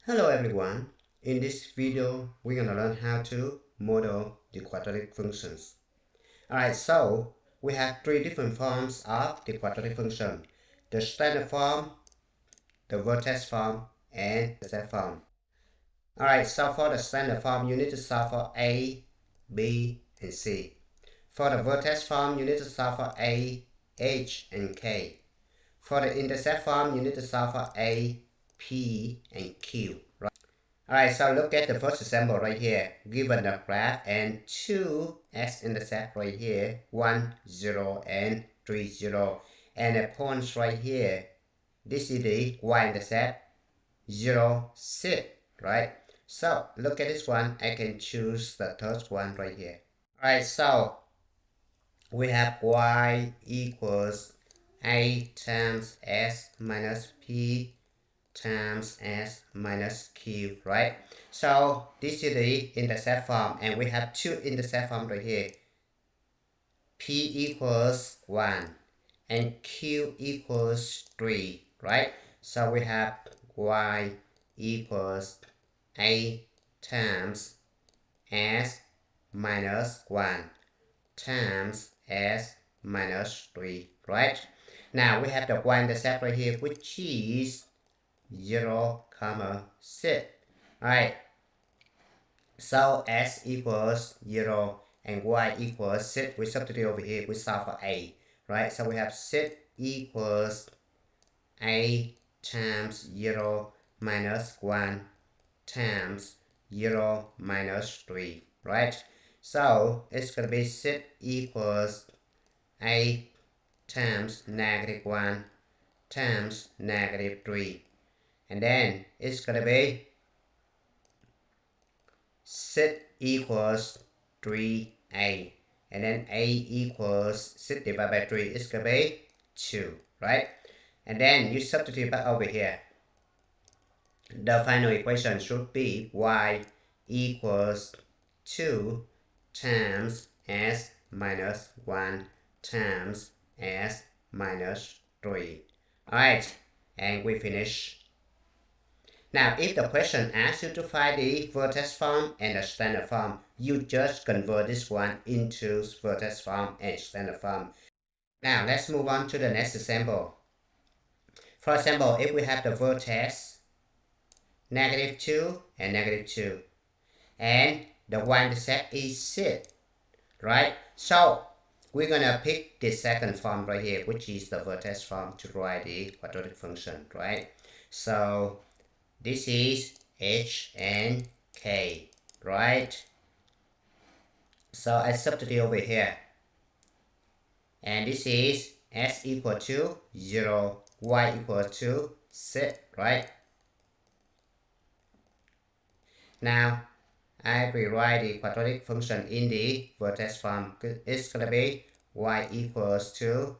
Hello everyone. In this video, we're going to learn how to model the quadratic functions. Alright, so we have three different forms of the quadratic function. The standard form, the vertex form, and the set form. Alright, so for the standard form, you need to solve for A, B, and C. For the vertex form, you need to solve for A, H, and K. For the intercept form, you need to solve for A, P, and Q. Alright, so look at the first example right here. Given the graph and two x-intercepts right here, 1, 0, and 3, 0. And the points right here, this is the y-intercept, 0, 6, right? So look at this one, I can choose the third one right here. Alright, so we have y equals a times s minus p times s minus q, right? So this is the intercept form, and we have two intercept forms right here. P equals 1 and q equals 3, right? So we have y equals a times s minus 1 times s minus 3, right? Now we have the y-intercept right here, which is 0, 6. Alright, so s equals 0 and y equals 6. We substitute over here, we solve for a, right? So we have 6 equals a times 0 minus 1 times 0 minus 3, right? So it's going to be 6 equals a times negative 1 times negative 3. And then it's going to be 6 equals 3a. And then a equals 6 divided by 3. It's going to be 2, right? And then you substitute back over here. The final equation should be y equals 2 times s minus 1 times s minus 3. Alright, and we finish. Now, if the question asks you to find the vertex form and the standard form, you just convert this one into vertex form and standard form. Now, let's move on to the next example. For example, if we have the vertex negative 2 and negative 2, and the y-intercept is 6, right? So, we're going to pick the second form right here, which is the vertex form, to write the quadratic function, right? So, this is h and k, right? So I substitute over here. And this is s equal to 0, y equal to 6, right? Now, I rewrite the quadratic function in the vertex form. It's going to be y equals to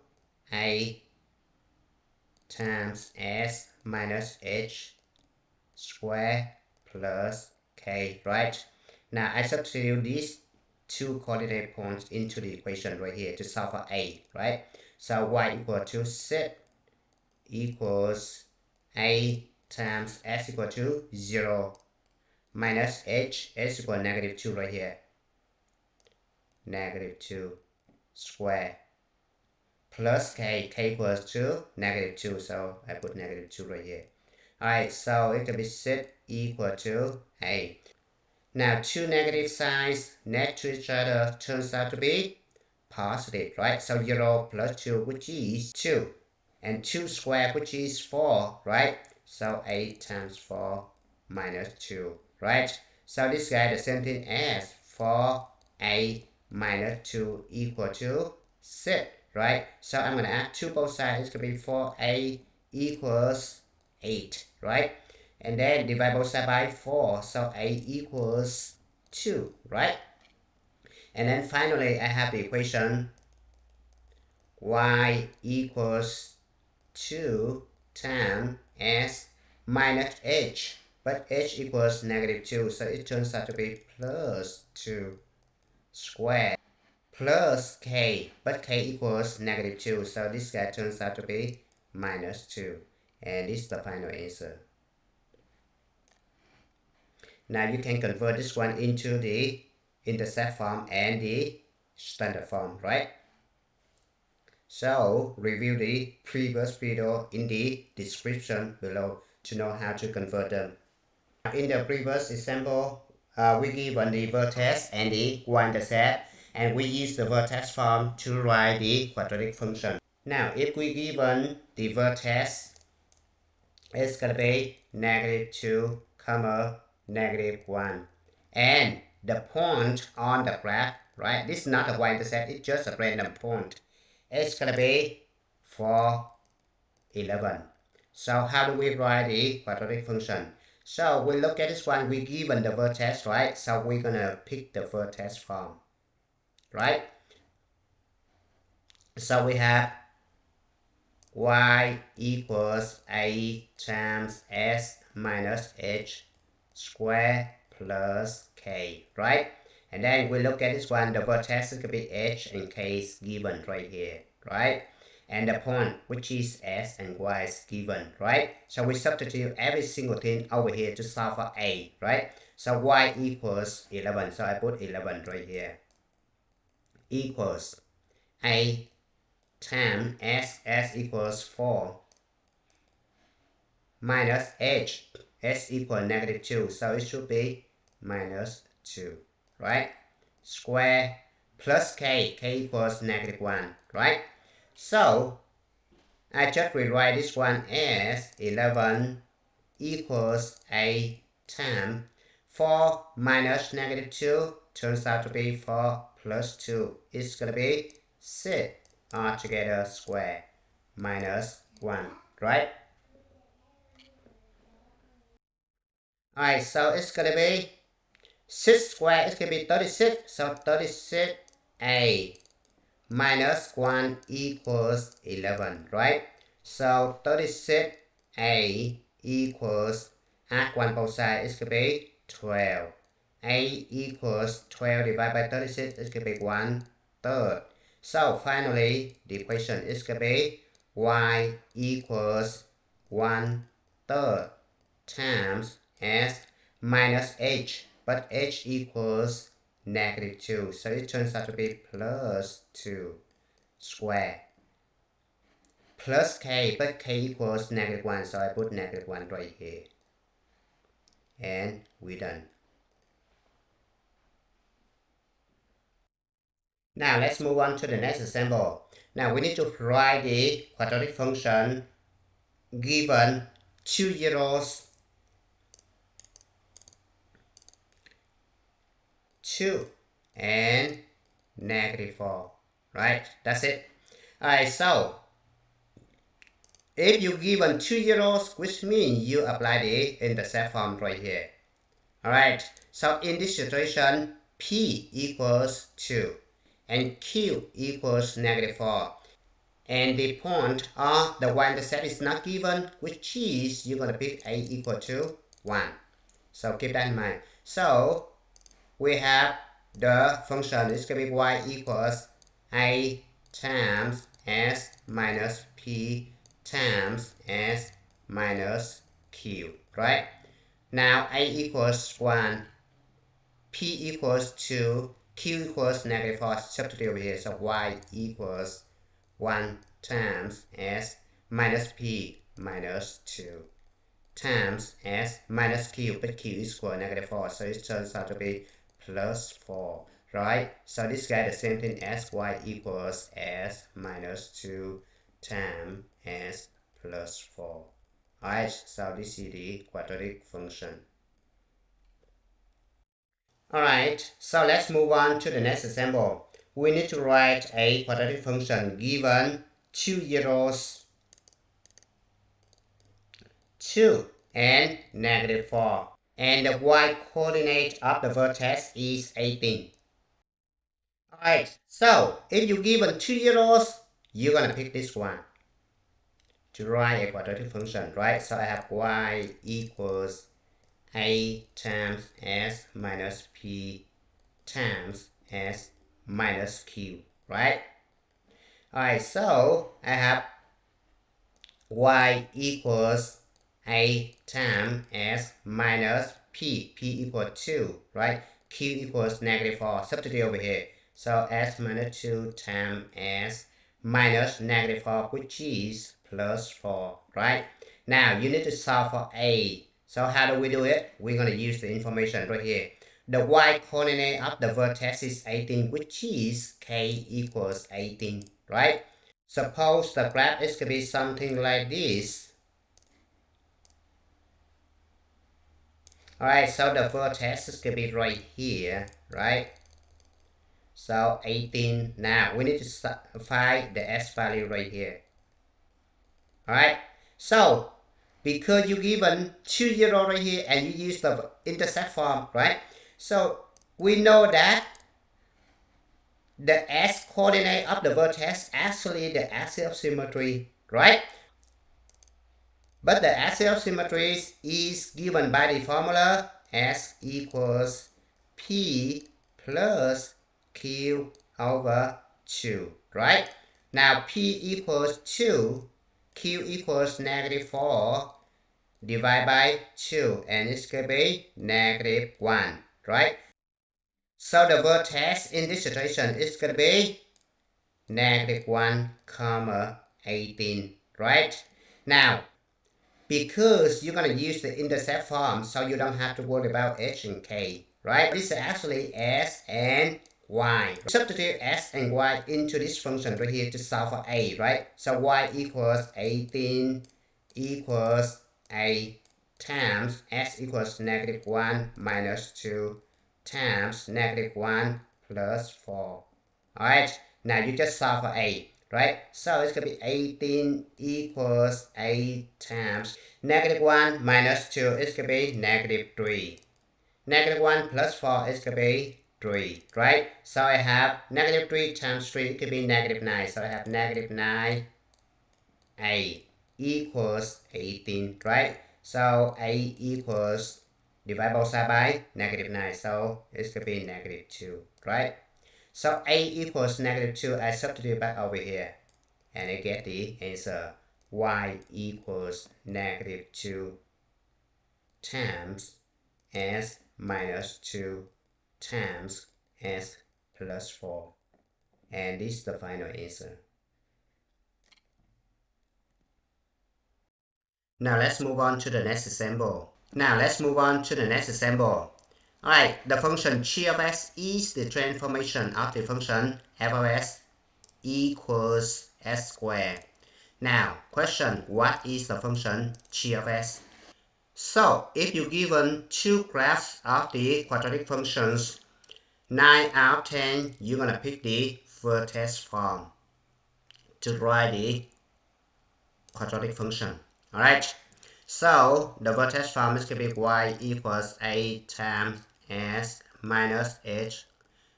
a times s minus h square plus k, right? Now I substitute these two coordinate points into the equation right here to solve for a, right? So y equal to 6 equals a times s equal to 0 minus h equal negative 2 right here. Negative 2 square plus k equals to negative 2, so I put negative 2 right here. Alright, so it can be 6 equal to a. Now, two negative signs next to each other turns out to be positive, right? So 0 plus 2, which is 2. And 2 squared, which is 4, right? So 8 times 4 minus 2, right? So this guy the same thing as 4a minus 2 equal to 6, right? So I'm going to add 2 both sides. It's going to be 4a equals 8, right? And then divide both sides by 4, so a equals 2, right? And then finally, I have the equation y equals 2 times s minus h, but h equals negative 2, so it turns out to be plus 2 squared plus k, but k equals negative 2, so this guy turns out to be minus 2. And this is the final answer. Now you can convert this one into the intercept form and the standard form, right? So review the previous video in the description below to know how to convert them. In the previous example, we given the vertex and the y-intercept, and we use the vertex form to write the quadratic function. Now, if we given the vertex, it's gonna be -2, -1, and the point on the graph, right? This is not a y-intercept; it's just a random point. It's gonna be 4, 11. So how do we write the quadratic function? So we look at this one, we given the vertex, right? So we're gonna pick the vertex form, right? So we have y equals a times s minus h square plus k, right? And then we look at this one, the vertex is gonna be h and k is given right here, right? And the point, which is s and y, is given, right? So we substitute every single thing over here to solve for a, right? So y equals 11, so I put 11 right here, equals a times s equals 4, minus h, s equals -2, so it should be -2, right? Square plus k equals -1, right? So I just rewrite this one as 11 equals a times 4 minus -2 turns out to be 4 plus 2. It's going to be 6 altogether square minus 1, right? Alright, so it's going to be 6 squared, it's going to be 36, so 36a minus 1 equals 11, right? So 36a equals, add 1 both sides, it's going to be 12. A equals 12 divided by 36, it's going to be 1/3. So finally, the equation is going to be y equals 1/3 times s minus h, but h equals -2, so it turns out to be +2 square plus k, but k equals -1, so I put -1 right here, and we're done. Now let's move on to the next example. Now we need to write the quadratic function given 2 zeros, 2 and -4, right? That's it. Alright, so if you given 2 zeros, which means you apply the intercept form right here. Alright, so in this situation, p equals 2 and q equals -4. And the point of the y-intercept is not given, which is you're going to pick a equal to 1. So keep that in mind. So we have the function is going to be y equals a times s minus p times s minus q, right? Now a equals 1, p equals 2, q equals -4, substitute over here, so y equals 1 times s minus p minus 2 times s minus q, but q is equal to -4, so it turns out to be +4, right? So this guy the same thing as y equals s minus 2 times s plus 4. Alright, so this is the quadratic function. Alright, so let's move on to the next example. We need to write a quadratic function given 2 zeros, 2 and -4. And the y-coordinate of the vertex is 18. Alright, so if you given 2 zeros, you're gonna pick this one to write a quadratic function, right? So I have y equals a times s minus p times s minus q, right? Alright, so I have y equals a times s minus p equals 2, right? Q equals -4, substitute over here. So s minus 2 times s minus -4, which is plus 4, right? Now you need to solve for a. So how do we do it? We're going to use the information right here. The y-coordinate of the vertex is 18, which is k equals 18, right? Suppose the graph is going to be something like this. Alright, so the vertex is going to be right here, right? So 18. Now we need to find the s value right here. Alright, so because you given 2, 0 right here and you use the intercept form, right? So we know that the s coordinate of the vertex actually the axis of symmetry, right? But the axis of symmetry is given by the formula s equals p plus q over 2, right? Now p equals 2, q equals -4 divided by 2, and it's going to be -1, right? So the vertex in this situation is going to be -1, 18, right? Now, because you're going to use the intercept form, so you don't have to worry about h and k, right? This is actually s and y. Substitute s and y into this function right here to solve for a, right? So y equals 18 equals a times s equals -1 minus 2 times -1 plus 4. Alright, now you just solve for a, right? So it's going to be 18 equals 8 times -1 minus 2 is going to be -3. -1 plus 4 is going to be 3, right? So I have -3 times 3, it could be -9. So I have -9a equals 18, right? So a equals, divide both sides by -9, so it's going to be -2, right? So a equals -2, I substitute back over here, and I get the answer. Y equals -2 times s minus 2 times s plus 4. And this is the final answer. Now let's move on to the next example. Alright, the function g of s is the transformation of the function f of s equals s squared. Now, question, what is the function g of s? So, if you're given two graphs of the quadratic functions, 9 out of 10, you're going to pick the vertex form to write the quadratic function. Alright, so the vertex form is going to be y equals a times s minus h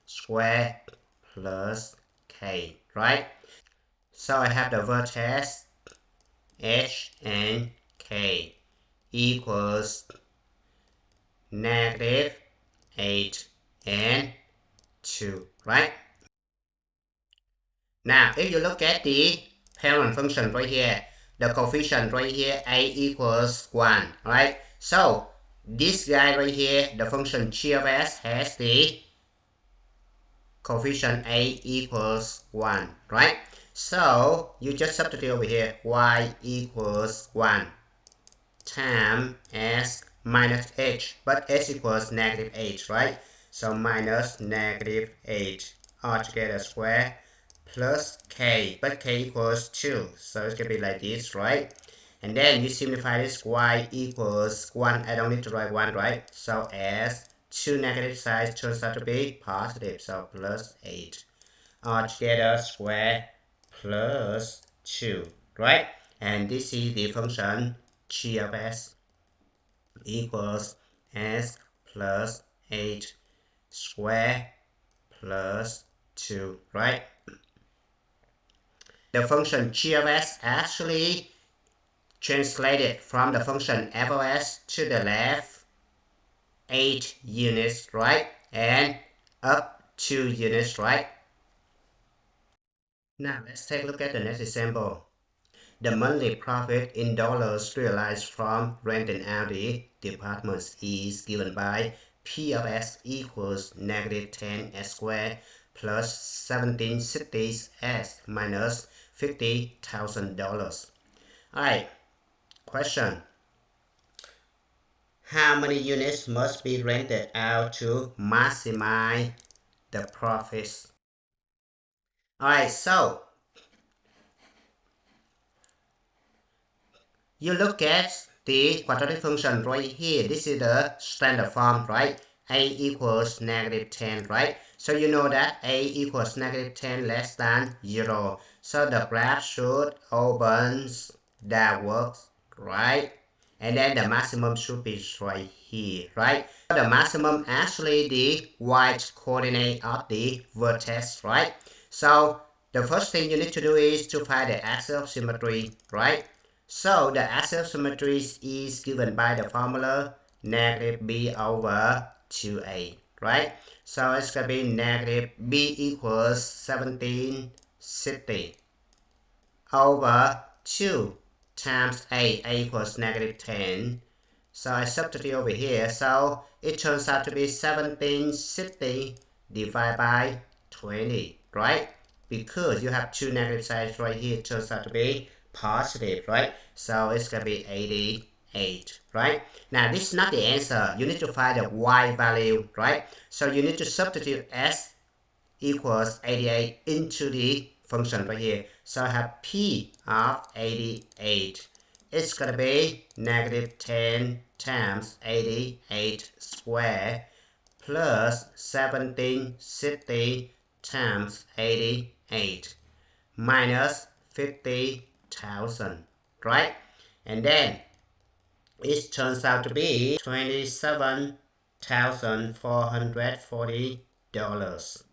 squared plus k, right? So I have the vertex h and k equals -8 and 2, right? Now, if you look at the parent function right here, the coefficient right here, a equals 1, right? So, this guy right here, the function g of s has the coefficient a equals 1, right? So, you just substitute over here, y equals 1 times s minus h, but s equals -8, right? So, minus -8 altogether square plus k, but k equals 2, so it's going to be like this, right? And then you simplify this, y equals 1, I don't need to write 1, right? So as two negative sides turns out to be positive, so plus 8 altogether square plus 2, right? And this is the function g of s equals s plus 8 square plus 2, right? The function g of s actually translated from the function f of s to the left 8 units, right? And up 2 units, right? Now let's take a look at the next example. the monthly profit in dollars realized from renting out the departments is given by P of x equals negative 10x squared plus 1760s minus $50,000. Alright, question. How many units must be rented out to maximize the profits? Alright, so you look at the quadratic function right here. This is the standard form, right? A equals negative 10, right? So you know that A equals negative 10 less than 0. So the graph should open downwards, right? And then the maximum should be right here, right? So the maximum actually the y coordinate of the vertex, right? So the first thing you need to do is to find the axis of symmetry, right? So the axis of symmetry is given by the formula negative b over 2a, right? So it's going to be negative b equals 1760 over 2 times a equals negative 10. So I substitute over here. So it turns out to be 1760 divided by 20, right? Because you have two negative signs right here, it turns out to be positive, right? So it's going to be 88, right? Now this is not the answer. You need to find the y value, right? So you need to substitute s equals 88 into the function right here. So I have p of 88. It's going to be negative 10 times 88 squared plus 1760 times 88 minus 50,000, right? And then it turns out to be $27,440.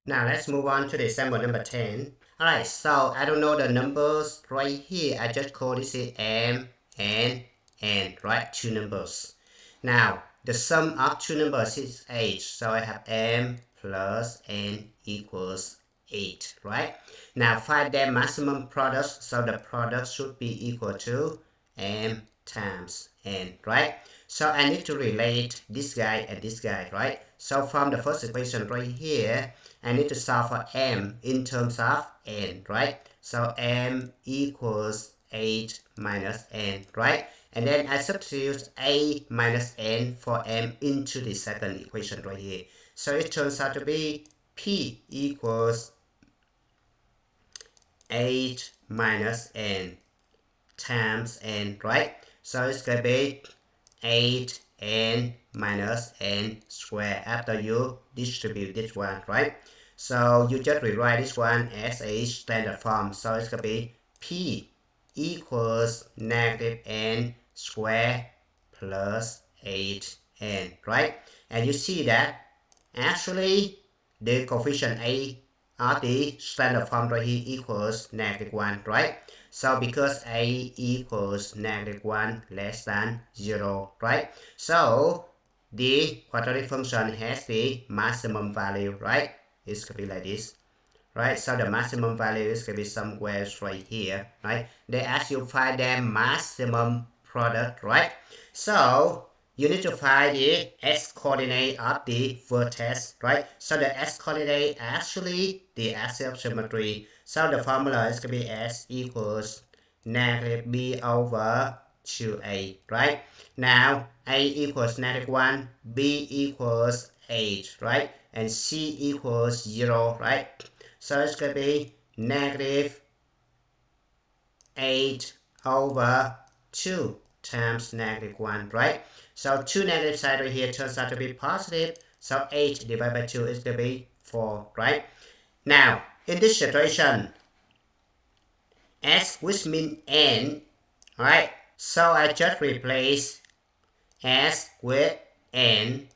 Now let's move on to the example number 10. Alright, so I don't know the numbers right here. I just call this m and n, right? Two numbers. Now the sum of two numbers is 8. So I have m plus n equals 8, right? Now find their maximum products. So the product should be equal to m times n, right? So I need to relate this guy and this guy, right? So from the first equation right here, I need to solve for m in terms of n, right? So m equals 8 minus n, right? And then I substitute a minus n for m into the second equation right here. So it turns out to be p equals 8 minus n times n, right? So it's going to be 8n minus n squared after you distribute this one, right? So you just rewrite this one as a standard form. So it's going to be p equals negative n squared plus 8n, right? And you see that actually the coefficient a of the standard form right here equals negative 1, right? So because a equals negative 1 less than 0, right? So the quadratic function has the maximum value, right? It's going to be like this, right? So the maximum value is going to be somewhere right here, right? They ask you find their maximum product, right? So you need to find the x-coordinate of the vertex, right? So the x-coordinate actually the axis of symmetry. So the formula is going to be s equals negative b over 2a, right? Now a equals negative 1, b equals 8, right? And c equals 0, right? So it's going to be negative 8 over 2 times negative 1, right? So two negative side right here turns out to be positive. So 8 divided by 2 is going to be 4, right? Now, in this situation, s which means n, right? So I just replace s with n.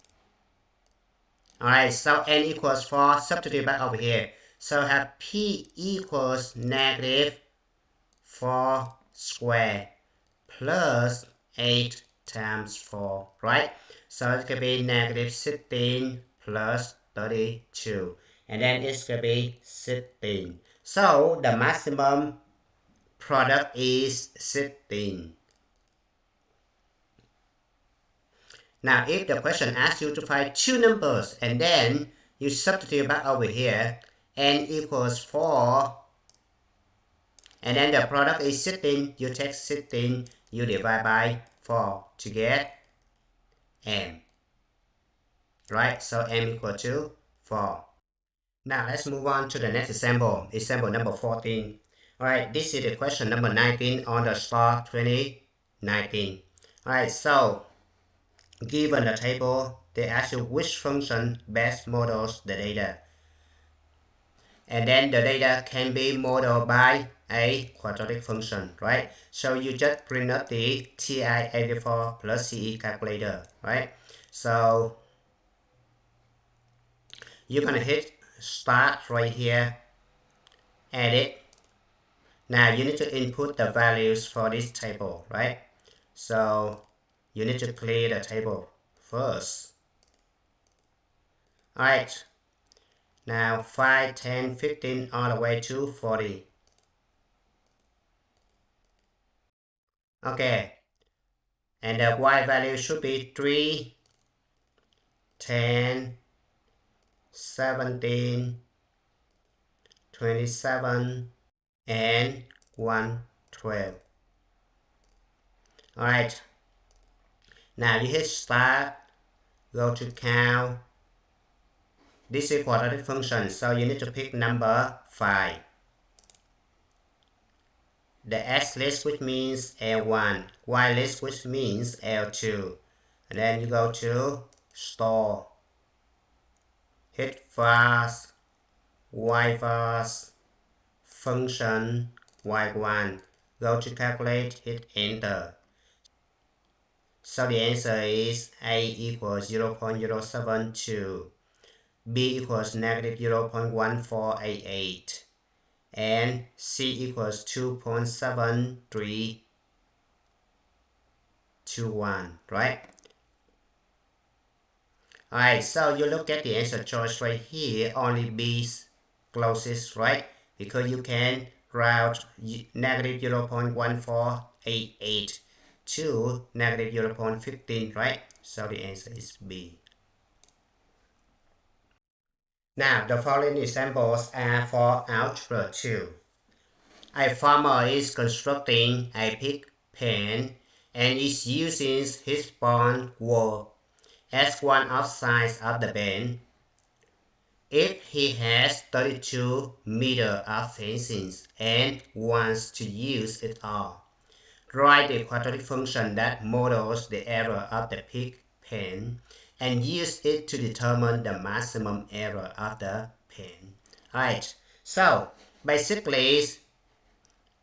Alright, so n equals 4, substitute back over here. So I have p equals negative 4 squared plus 8 times 4, right? So it can be negative 16 plus 32. and then it's going to be 16. So the maximum product is 16. Now if the question asks you to find two numbers and then you substitute back over here, n equals 4, and then the product is 16, you take 16, you divide by 4 to get m. Right, so m equal to 4. Now let's move on to the next example, example number 14. Alright, this is the question number 19 on the STAAR 2019. Alright, so given the table, they ask you which function best models the data. And then the data can be modeled by a quadratic function, right? So you just print up the TI-84 plus CE calculator, right? So you're gonna hit start right here, edit. Now you need to input the values for this table, right? So you need to clear the table first. Alright, now 5, 10, 15 all the way to 40. Okay, and the y value should be 3, 10, 17, 27, and 112. Alright, now you hit start, go to count. This is quadratic function, so you need to pick number 5. The x list, which means L1, y list, which means L2. And then you go to store, hit fast, y fast, function y1, go to calculate, hit enter. So the answer is A equals 0.072, B equals negative 0.1488, and C equals 2.7321, right? Alright, so you look at the answer choice right here, only B closest, right? Because you can route negative 0.1488 to negative 0.15, right? So the answer is B. Now, the following examples are for Algebra 2. A farmer is constructing a pig pen and is using his barn wall as one of size of the pen. If he has 32 meters of fencing and wants to use it all, write the quadratic function that models the area of the pig pen and use it to determine the maximum area of the pen. Alright, so basically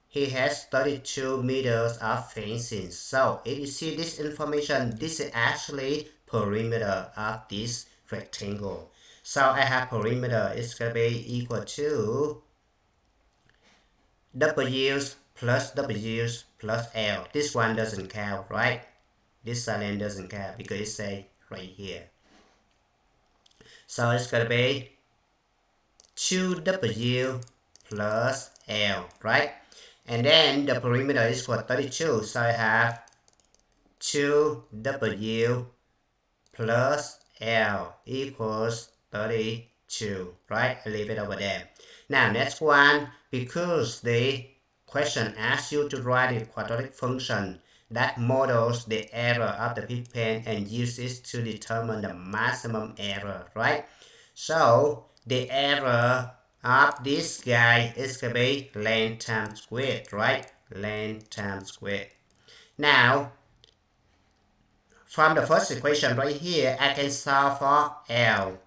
he has 32 meters of fencing. So if you see this information, this is actually perimeter of this rectangle. So I have perimeter is going to be equal to W's plus W's plus L. This one doesn't count, right? This line doesn't count because it's say right here. So it's going to be 2W plus L, right? And then the perimeter is for 32, so I have 2W plus L equals 32, right? I leave it over there. Now next one, because the question asks you to write a quadratic function that models the area of the pig pen and uses to determine the maximum error, right? So the area of this guy is going to be length times width, right? Length times width. Now, from the first equation right here, I can solve for L,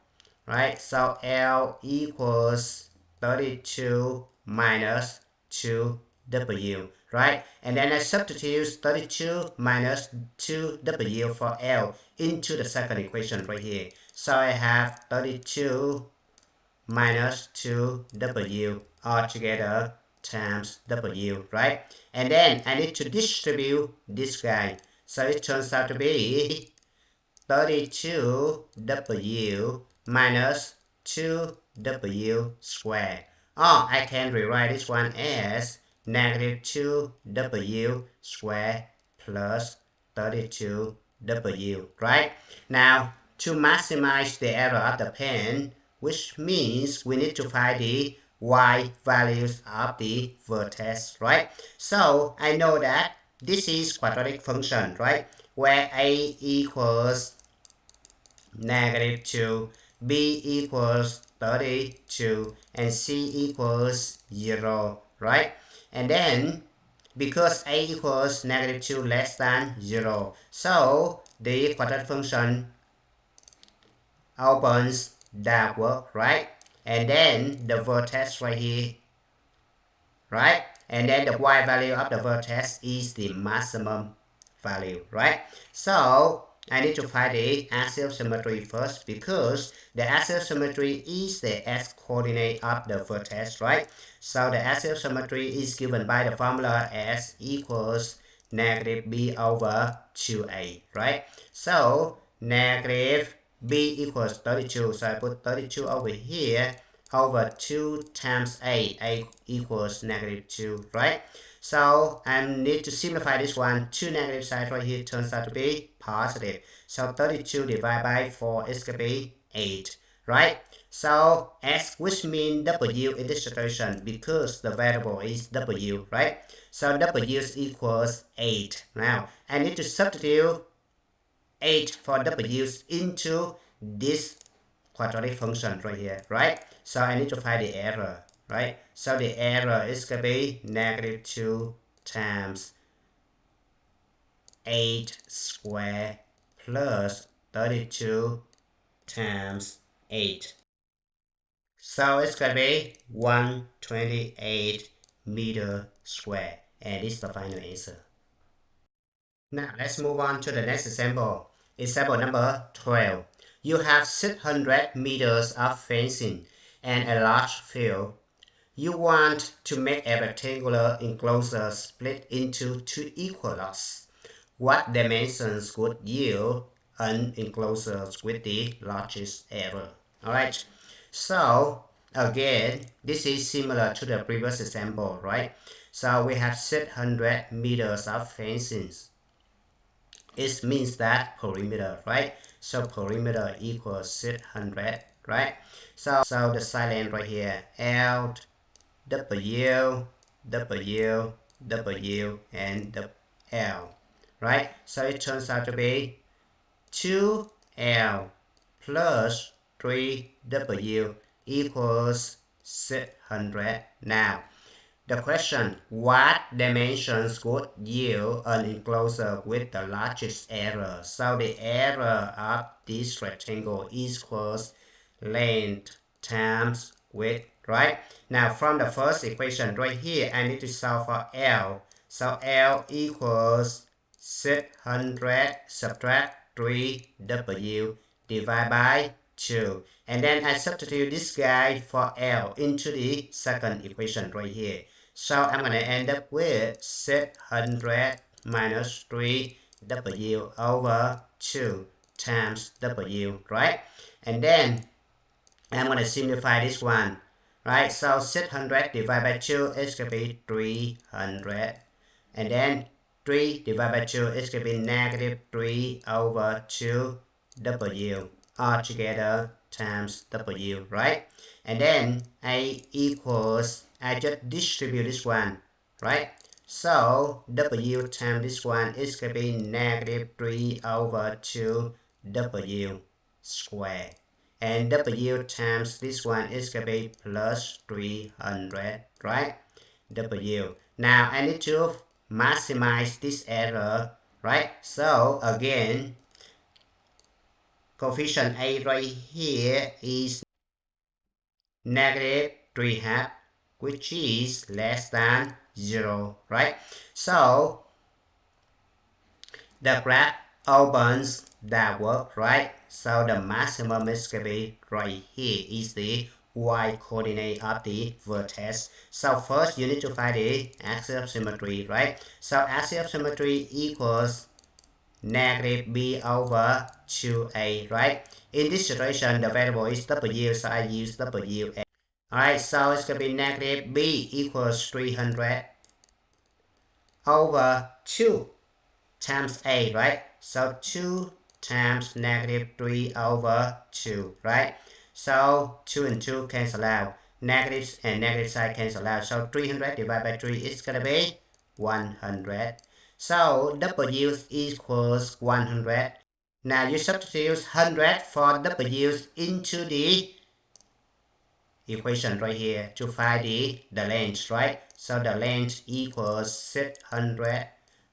right? So L equals 32 minus 2W, right? And then I substitute 32 minus 2W for L into the second equation right here. So I have 32 minus 2W altogether times W, right? And then I need to distribute this guy. So it turns out to be 32W minus 2 2w squared. Or I can rewrite this one as negative 2w squared plus 32w, right? Now, to maximize the error of the pen, which means we need to find the y values of the vertex, right? So I know that this is quadratic function, right? Where a equals negative 2, b equals 32, and c equals 0, right? And then, because a equals negative 2 less than 0, so the quadratic function opens downward, right? And then the vertex right here, right? And then the y value of the vertex is the maximum value, right? So I need to find the axial symmetry first, because the axial symmetry is the x-coordinate of the vertex, right? So the axial symmetry is given by the formula s equals negative b over 2a, right? So negative b equals 32, so I put 32 over here, over 2 times a equals negative 2, right? So I need to simplify this one. 2 negative sides right here turns out to be positive. So 32 divided by 4 is going to be 8, right? So s, which means w in this situation, because the variable is w, right? So w equals 8. Now I need to substitute 8 for w into this quadratic function right here, right? So I need to find the error, right? So the error is going to be negative 2 times 8 squared plus 32 times 8. So it's going to be 128 meter squared, and this is the final answer. Now let's move on to the next example. Example number 12. You have 600 meters of fencing and a large field. You want to make a rectangular enclosure split into 2 equal lots. What dimensions would yield an enclosure with the largest error? Alright, so again, this is similar to the previous example, right? So we have 600 meters of fencing. It means that perimeter, right? So perimeter equals 600, right? So the side length right here, L, W, W, W, and the L, right? So it turns out to be 2L plus 3W equals 600. Now, the question, what dimensions would yield an enclosure with the largest error? So the error of this rectangle equals length times width, right? Now from the first equation right here, I need to solve for L. So L equals 600 subtract 3W divided by 2. And then I substitute this guy for L into the second equation right here. So I'm going to end up with 600 minus 3W over 2 times W, right? And then I'm going to simplify this one, right? So 600 divided by 2 is going to be 300. And then 3 divided by 2 is going to be negative 3 over 2W all together times W, right? And then A equals, I just distribute this one, right? So W times this one is going to be negative 3 over 2W squared. And W times this one is going to be plus 300, right? W. Now I need to maximize this error, right? So again, coefficient A right here is negative 3/2, which is less than 0, right? So the graph opens downward, right? So the maximum is going to be right here, is the y coordinate of the vertex. So first you need to find the axial symmetry, right? So axial symmetry equals negative b over 2a, right? In this situation, the variable is w, so I use w. Alright, so it's going to be negative b equals 300 over 2 times a, right? So 2 times negative 3 over 2, right? So 2 and 2 cancel out. Negatives and negative side cancel out. So 300 divided by 3 is going to be 100. So w equals 100. Now you substitute 100 for w into the equation right here to find the length, right? So the length equals 600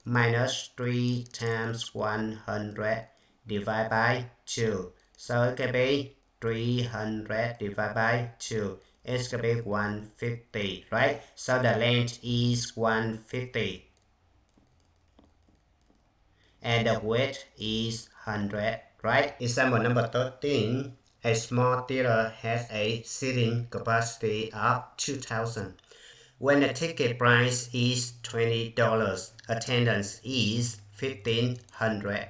minus 3 times 100 divided by 2. So it can be 300 divided by 2. It's going to be 150, right? So the length is 150. And the width is 100, right? Example number 13. A small theater has a seating capacity of 2,000. When the ticket price is $20, attendance is 1,500.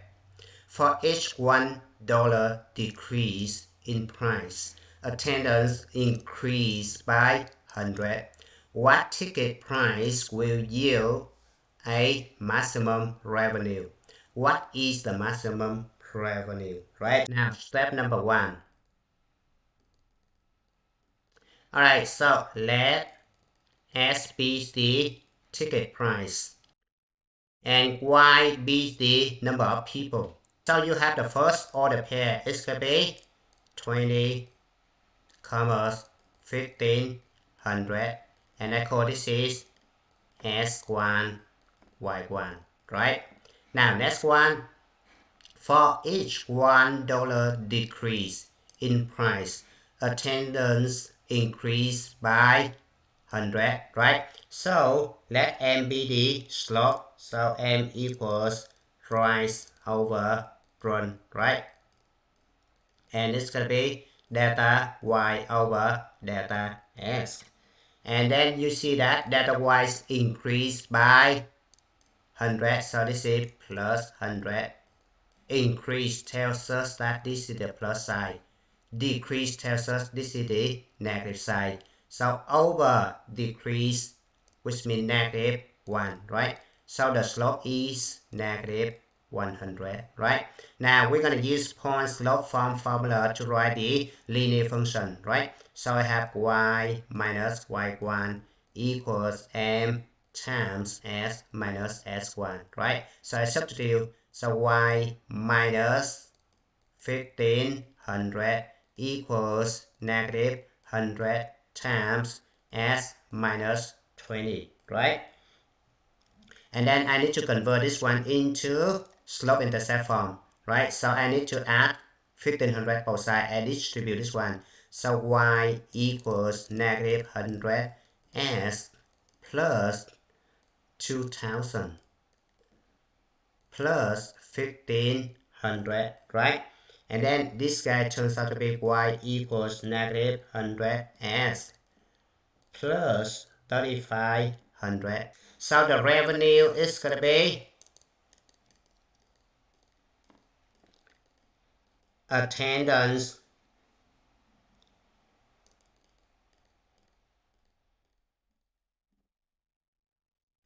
For each $1 decrease in price, attendance increase by 100. What ticket price will yield a maximum revenue? What is the maximum revenue? Right now, step number 1. Alright, so let S be the ticket price and Y be the number of people. So you have the first order pair. It's going to be 20, 1,500, and I call this is S1, Y1, right? Now next one, for each $1 decrease in price, attendance increase by 100, right? So let m be the slope. So m equals rise over run, right? And it's gonna be delta y over delta s. And then you see that delta y is increased by 100. So this is plus 100. Increase tells us that this is the plus side. Decrease tells us this is the negative side. So over decrease, which means negative 1, right? So the slope is negative 100, right? Now we're going to use point slope form formula to write the linear function, right? So I have y minus y1 equals m times s minus s1, right? So I substitute, so y minus 1,500 equals negative 100 times s minus 20, right? And then I need to convert this one into slope-intercept form, right? So I need to add 1,500 both sides and distribute this one. So y equals negative 100 s plus 2,000 plus 1,500, right? And then this guy turns out to be y equals negative 100 s plus 3,500. So the revenue is going to be attendance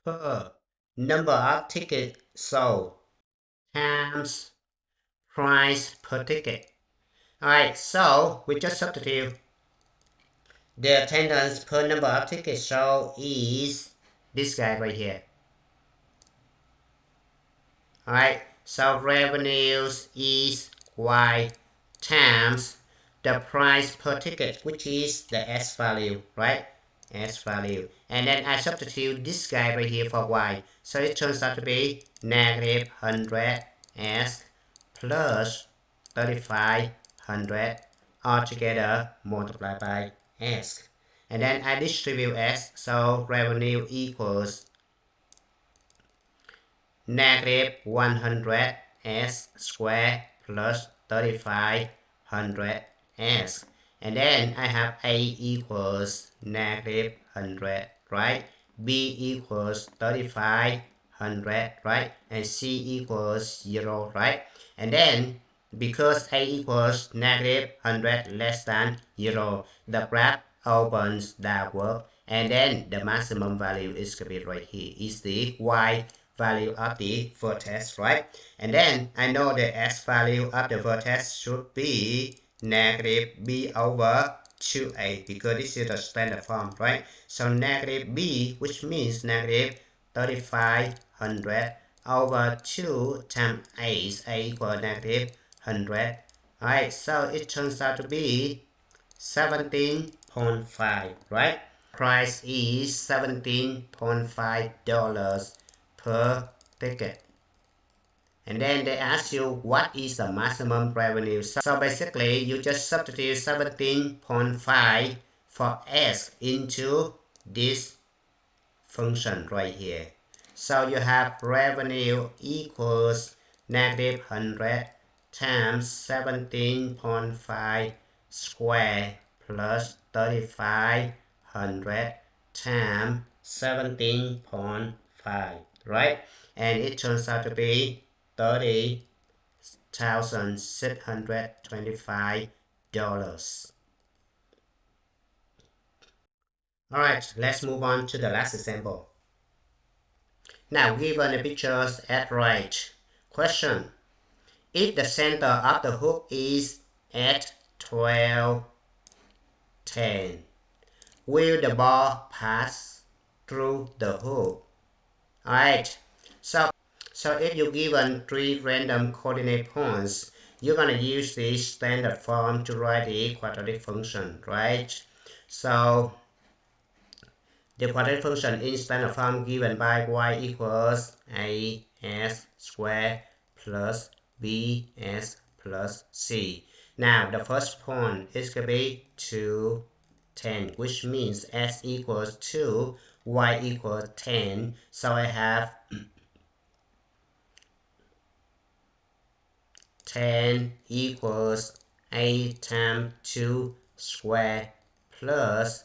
per number of tickets sold times price per ticket. Alright, so we just substitute the attendance per number of tickets sold is this guy right here. Alright, so revenues is y times the price per ticket, which is the s value, right? S value. And then I substitute this guy right here for y. So it turns out to be negative 100 s plus 3,500 altogether multiplied by s. And then I distribute s, so revenue equals negative 100 s squared plus 3,500 s. And then I have a equals negative 100, right? B equals 3,500 100, right? And c equals 0, right? And then because a equals negative 100 less than 0, the graph opens downward, and then the maximum value is going to be right here, is the y value of the vertex, right? And then I know the x value of the vertex should be negative b over 2a, because this is the standard form, right? So negative b, which means negative 3500 over 2 times a equal negative 100. Alright, so it turns out to be 17.5, right? Price is $17.5 per ticket. And then they ask you what is the maximum revenue. So basically you just substitute 17.5 for s into this function right here. So you have revenue equals negative 100 times 17.5 square plus 3500 times 17.5, right? And it turns out to be $30,625. Alright, let's move on to the last example. Now, given the pictures at right, question: if the center of the hoop is at 12:10, will the ball pass through the hoop? Alright, so if you're given 3 random coordinate points, you're gonna use the standard form to write the quadratic function, right? So the quadratic function in standard form given by y equals as squared plus bs plus c. Now the first point is going to be 2, 10, which means s equals 2, y equals 10. So I have 10 equals a times 2 squared plus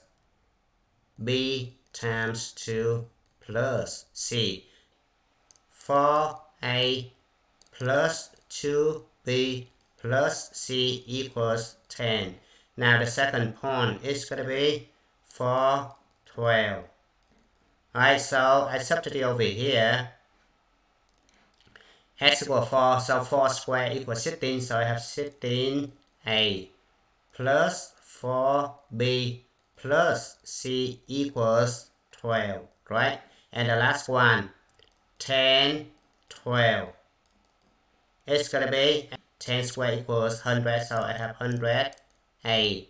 b times 2 plus c. 4a plus 2b plus c equals 10. Now the second point is going to be 4, 12. Alright, so I substitute over here. X equals 4, so 4 squared equals 16, so I have 16a plus 4b plus c equals 12, right? And the last one, 10, 12. It's gonna be 10 squared equals 100, so I have 100a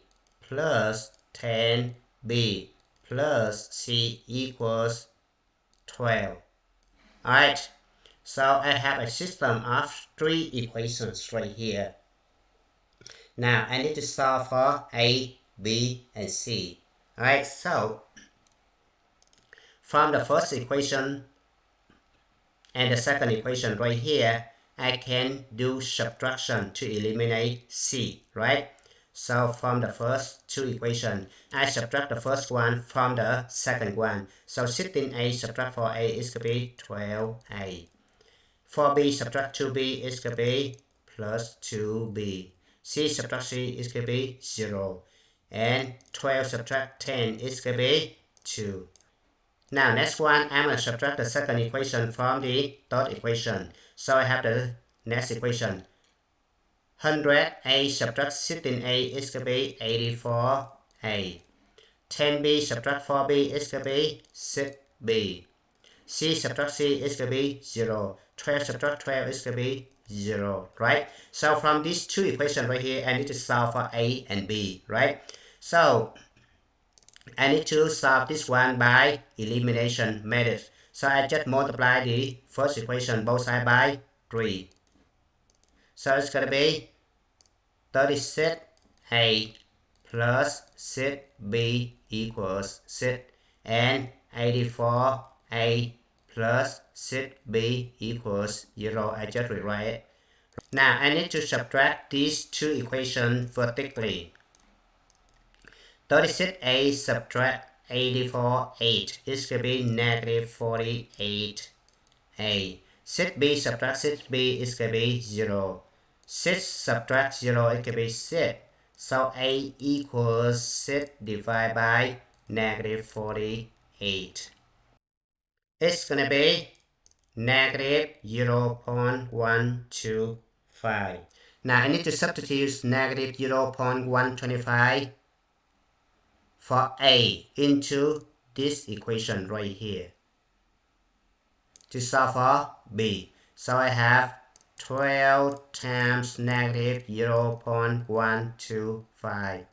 plus 10b plus c equals 12. Alright, so I have a system of 3 equations right here. Now I need to solve for a, b, and c. Alright, so from the first equation and the second equation right here, I can do subtraction to eliminate c, right? So from the first 2 equations, I subtract the first one from the second one. So 16a subtract 4a is going to be 12a. 4b subtract 2b is going to be plus 2b. C subtract c is going to be 0. And 12 subtract 10 is going to be 2. Now next one, I'm going to subtract the second equation from the third equation. So I have the next equation. 100a subtract 16a is going to be 84a. 10b subtract 4b is going to be 6b. C subtract c is going to be 0. 12 subtract 12 is going to be 0, right? So from these 2 equations right here, I need to solve for a and b, right? So I need to solve this one by elimination method. So I just multiply the first equation both sides by 3. So it's going to be 36a plus 6b equals 6, and 84a plus 6b equals 0. I just rewrite it. Now I need to subtract these 2 equations vertically. 36a subtract 84, 8 is going to be negative 48. A. Set B subtract set B is going to be 0. Set subtract 0 is going to be set. So A equals set divided by negative 48. It's going to be negative 0.125. Now I need to substitute negative 0.125 for A into this equation right here to solve for B. So I have 12 times negative 0.125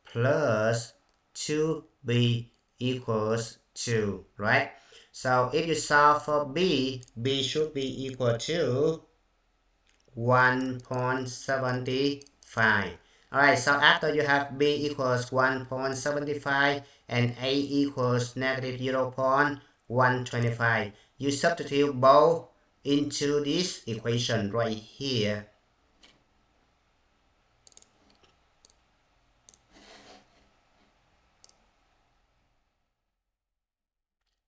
plus 2B equals 2, right? So if you solve for B, B should be equal to 1.75. Alright, so after you have B equals 1.75 and A equals negative 0.125, you substitute both into this equation right here.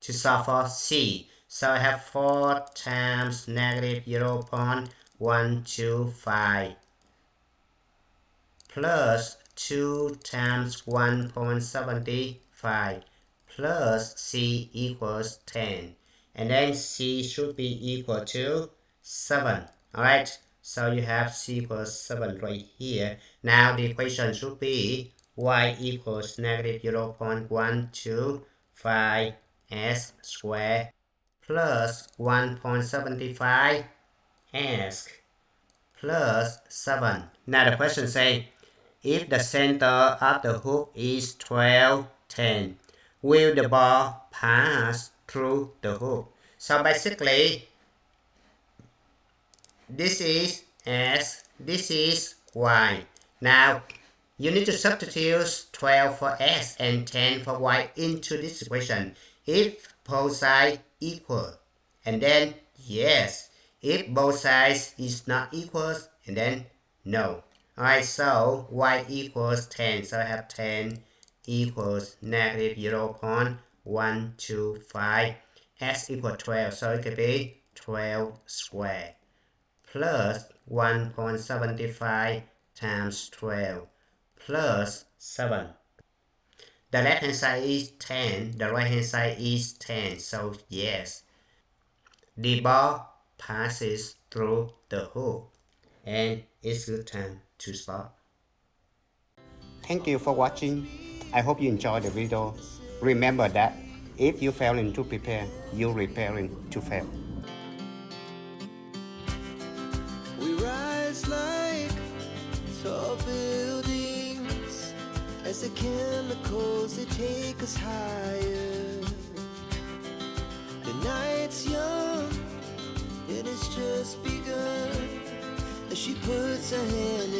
To solve for C. So I have 4 times negative 0.125 plus 2 times 1.75 plus C equals 10. And then C should be equal to 7. Alright, so you have C equals 7 right here. Now the equation should be y equals negative 0.125 s squared plus 1.75 s plus 7. Now the question says, if the center of the hoop is 12, 10, will the ball pass through the hoop? So basically, this is s, this is y. Now, you need to substitute 12 for s and 10 for y into this equation if both sides equal. And then, yes. If both sides is not equal, and then no. Alright, so y equals 10. So I have 10 equals negative 0.125. S equals 12. So it could be 12 squared plus 1.75 times 12 plus 7. The left hand side is 10, the right hand side is 10, so yes. The ball passes through the hoop, and it's good time to stop. Thank you for watching. I hope you enjoyed the video. Remember that if you failing to prepare, you're preparing to fail. We rise like tall buildings as the chemicals they take us higher. The night's young, it has just begun as she puts her hand in